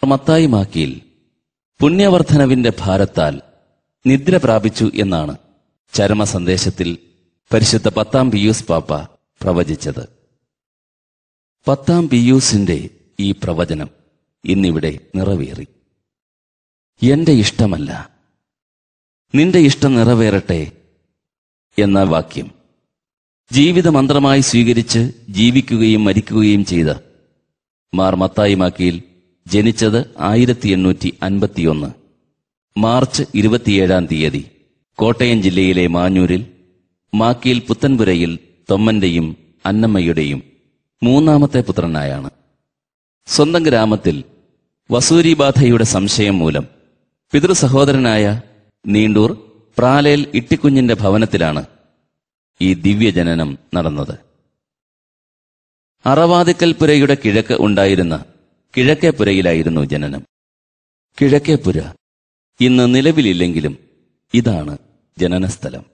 മത്തായി മാക്കിയിൽ പുണ്യവർദ്ധനവിന്റെ ഭാരത്താൽ നിദ്ര പ്രാപിച്ചു എന്നാണ് ചരമസന്ദേശത്തിൽ പരിശുദ്ധ 10-ാം പിയൂസ് പാപ്പ പ്രവചിച്ചത്. 10-ാം പിയൂസിന്റെ ഈ പ്രവചനം ഇന്നിവിടെ നിറവേറി. എന്റെ ഇഷ്ടമല്ല, നിന്റെ ഇഷ്ടം നിറവേറട്ടെ എന്ന വാക്യം ജീവിതമന്ത്രമായി സ്വീകരിച്ച് ജീവിക്കുകയും മരിക്കുകയും ചെയ്ത മാർ മത്തായി മാക്കിയിൽ ജനിച്ചത് 1851 മാർച്ച് 27-ാം തീയതി കോട്ടയം ജില്ലയിലെ മാഞ്ഞൂരിൽ മാക്കിയിൽ പുത്തൻപുരയിൽ തൊമ്മന്റെയും അന്നമ്മയുടെയും 3ാമത്തെ പുത്രനായാണ്. സ്വന്തം ഗ്രാമത്തിൽ വസൂരിബാധയുടെ സംശയം മൂലം പിതൃസഹോദരനായ നീണ്ടൂർ പ്രാലേൽ ഇട്ടിക്കുഞ്ഞിന്റെ ഭവനത്തിലാണ് ഈ ദിവ്യജനനം നടന്നത്. അറവാദിക്കൽപുരയുടെ കിഴക്ക് ഉണ്ടായിരുന്ന കിഴക്കേപ്പുരയിലായിരുന്നു ജനനം. കിഴക്കേപ്പുര ഇന്ന് നിലവിലില്ലെങ്കിലും ഇതാണ് ജനനസ്ഥലം.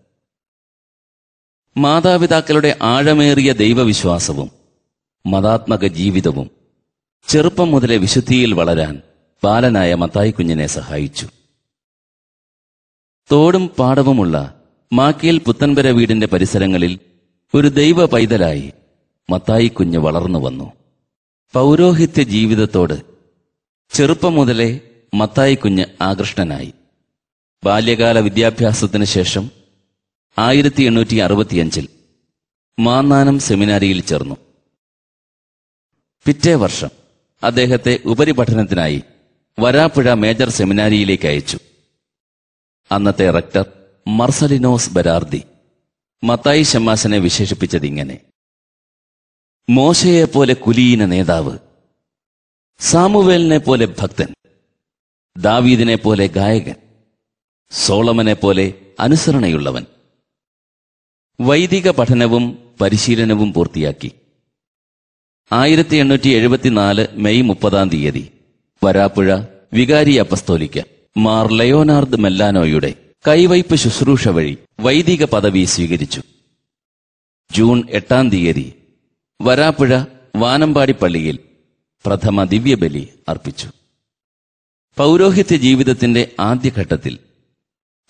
മാതാപിതാക്കളുടെ ആഴമേറിയ ദൈവവിശ്വാസവും മതാത്മക ജീവിതവും ചെറുപ്പം മുതലേ വിശുദ്ധിയിൽ വളരാൻ ബാലനായ മത്തായി കുഞ്ഞിനെ സഹായിച്ചു. തോടും പാടവുമുള്ള മാക്കിയിൽ പുത്തൻപുര വീടിന്റെ പരിസരങ്ങളിൽ ഒരു ദൈവ പൈതലായി മത്തായി കുഞ്ഞ് വളർന്നു വന്നു. പൗരോഹിത്യ ജീവിതത്തോട് ചെറുപ്പം മുതലേ മത്തായി കുഞ്ഞ് ആകൃഷ്ടനായി. ബാല്യകാല വിദ്യാഭ്യാസത്തിന് ശേഷം 1865 മാന്നാനം സെമിനാരിയിൽ ചേർന്നു. പിറ്റേ വർഷം അദ്ദേഹത്തെ ഉപരിപഠനത്തിനായി വരാപ്പുഴ മേജർ സെമിനാരിയിലേക്ക് അയച്ചു. അന്നത്തെ റക്ടർ മർസലിനോസ് ബരാർദി മത്തായി ശമ്മാശനെ വിശേഷിപ്പിച്ചതിങ്ങനെ: മോശയെപ്പോലെ കുലീന നേതാവ്, സാമുവേലിനെ പോലെ ഭക്തൻ, ദാവീദിനെ പോലെ ഗായകൻ, സോളമനെ പോലെ അനുസരണയുള്ളവൻ. വൈദിക പഠനവും പരിശീലനവും പൂർത്തിയാക്കി 1874 മെയ് 30-ാം തീയതി വരാപ്പുഴ വികാരി അപ്പസ്തോലിക്ക മാർ ലയോനാർഡ് മെല്ലാനോയുടെ കൈവയ്പ് ശുശ്രൂഷ വഴി വൈദിക പദവി സ്വീകരിച്ചു. ജൂൺ 8-ാം തീയതി വരാപ്പുഴ വാനമ്പാടി പള്ളിയിൽ പ്രഥമ ദിവ്യബലി അർപ്പിച്ചു. പൗരോഹിത്യ ജീവിതത്തിന്റെ ആദ്യഘട്ടത്തിൽ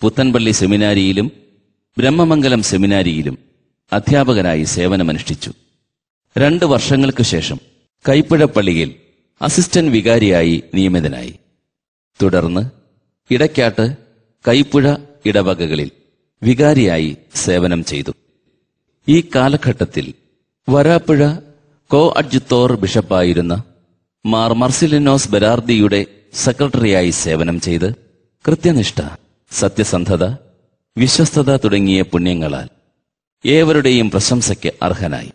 പുത്തൻപള്ളി സെമിനാരിയിലും ബ്രഹ്മമംഗലം സെമിനാരിയിലും അധ്യാപകനായി സേവനമനുഷ്ഠിച്ചു. 2 വർഷങ്ങൾക്ക് ശേഷം കൈപ്പുഴ പള്ളിയിൽ അസിസ്റ്റന്റ് വികാരിയായി നിയമിതനായി. തുടർന്ന് ഇടയ്ക്കാട്ട്, കൈപ്പുഴ ഇടവകകളിൽ വികാരിയായി സേവനം ചെയ്തു. ഈ കാലഘട്ടത്തിൽ വരാപ്പുഴ കോ അഡ്ജുത്തോർ ബിഷപ്പായിരുന്ന മാർ മർസിലിനോസ് ബെരാർദിയുടെ സെക്രട്ടറിയായി സേവനം ചെയ്ത് കൃത്യനിഷ്ഠ, സത്യസന്ധത, വിശ്വസ്തത തുടങ്ങിയ പുണ്യങ്ങളാൽ ഏവരുടെയും പ്രശംസയ്ക്ക് അർഹനായി.